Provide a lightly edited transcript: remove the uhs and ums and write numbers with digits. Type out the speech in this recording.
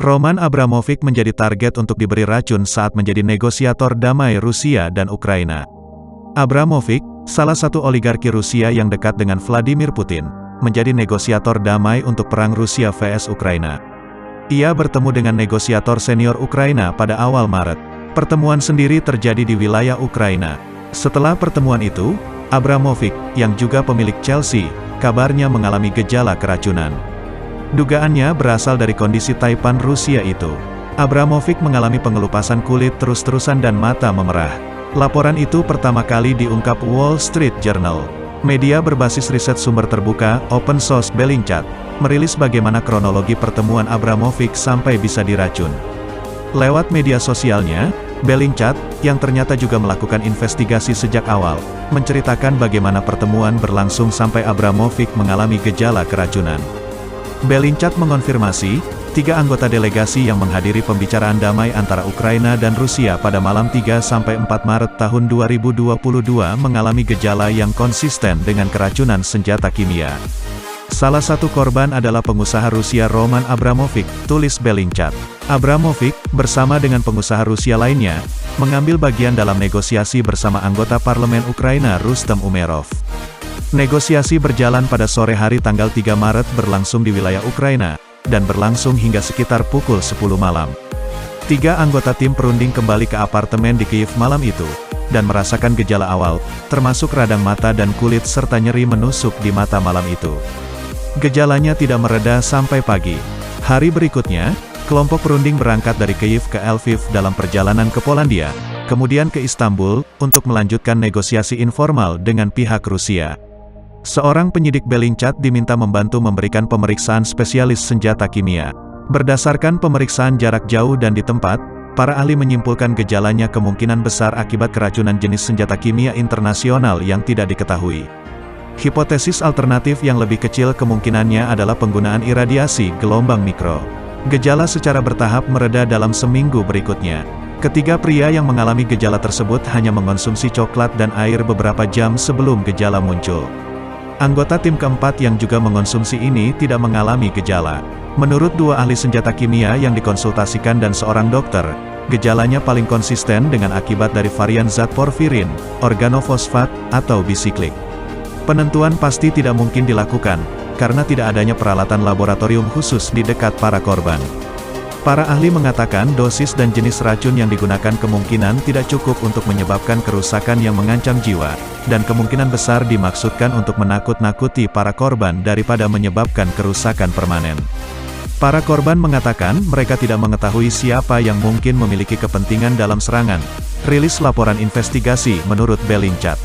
Roman Abramovich menjadi target untuk diberi racun saat menjadi negosiator damai Rusia dan Ukraina. Abramovich, salah satu oligarki Rusia yang dekat dengan Vladimir Putin, menjadi negosiator damai untuk perang Rusia vs Ukraina. Ia bertemu dengan negosiator senior Ukraina pada awal Maret. Pertemuan sendiri terjadi di wilayah Ukraina. Setelah pertemuan itu, Abramovich, yang juga pemilik Chelsea, kabarnya mengalami gejala keracunan. Dugaannya berasal dari kondisi taipan Rusia itu. Abramovich mengalami pengelupasan kulit terus-terusan dan mata memerah. Laporan itu pertama kali diungkap Wall Street Journal. Media berbasis riset sumber terbuka, open source Bellingcat, merilis bagaimana kronologi pertemuan Abramovich sampai bisa diracun. Lewat media sosialnya, Bellingcat, yang ternyata juga melakukan investigasi sejak awal, menceritakan bagaimana pertemuan berlangsung sampai Abramovich mengalami gejala keracunan. Bellingcat mengonfirmasi, 3 anggota delegasi yang menghadiri pembicaraan damai antara Ukraina dan Rusia pada malam 3-4 Maret tahun 2022 mengalami gejala yang konsisten dengan keracunan senjata kimia. Salah satu korban adalah pengusaha Rusia Roman Abramovich, tulis Bellingcat. Abramovich, bersama dengan pengusaha Rusia lainnya, mengambil bagian dalam negosiasi bersama anggota parlemen Ukraina Rustem Umerov. Negosiasi berjalan pada sore hari tanggal 3 Maret berlangsung di wilayah Ukraina, dan berlangsung hingga sekitar pukul 10 malam. 3 anggota tim perunding kembali ke apartemen di Kiev malam itu, dan merasakan gejala awal, termasuk radang mata dan kulit serta nyeri menusuk di mata malam itu. Gejalanya tidak mereda sampai pagi. Hari berikutnya, kelompok perunding berangkat dari Kiev ke Lviv dalam perjalanan ke Polandia, kemudian ke Istanbul, untuk melanjutkan negosiasi informal dengan pihak Rusia. Seorang penyidik Bellingcat diminta membantu memberikan pemeriksaan spesialis senjata kimia. Berdasarkan pemeriksaan jarak jauh dan di tempat, para ahli menyimpulkan gejalanya kemungkinan besar akibat keracunan jenis senjata kimia internasional yang tidak diketahui. Hipotesis alternatif yang lebih kecil kemungkinannya adalah penggunaan iradiasi gelombang mikro. Gejala secara bertahap mereda dalam seminggu berikutnya. Ketiga pria yang mengalami gejala tersebut hanya mengonsumsi coklat dan air beberapa jam sebelum gejala muncul. Anggota tim keempat yang juga mengonsumsi ini tidak mengalami gejala. Menurut 2 ahli senjata kimia yang dikonsultasikan dan seorang dokter, gejalanya paling konsisten dengan akibat dari varian zat porfirin, organofosfat, atau bisiklik. Penentuan pasti tidak mungkin dilakukan, karena tidak adanya peralatan laboratorium khusus di dekat para korban. Para ahli mengatakan dosis dan jenis racun yang digunakan kemungkinan tidak cukup untuk menyebabkan kerusakan yang mengancam jiwa, dan kemungkinan besar dimaksudkan untuk menakut-nakuti para korban daripada menyebabkan kerusakan permanen. Para korban mengatakan mereka tidak mengetahui siapa yang mungkin memiliki kepentingan dalam serangan. Rilis laporan investigasi menurut Bellingcat.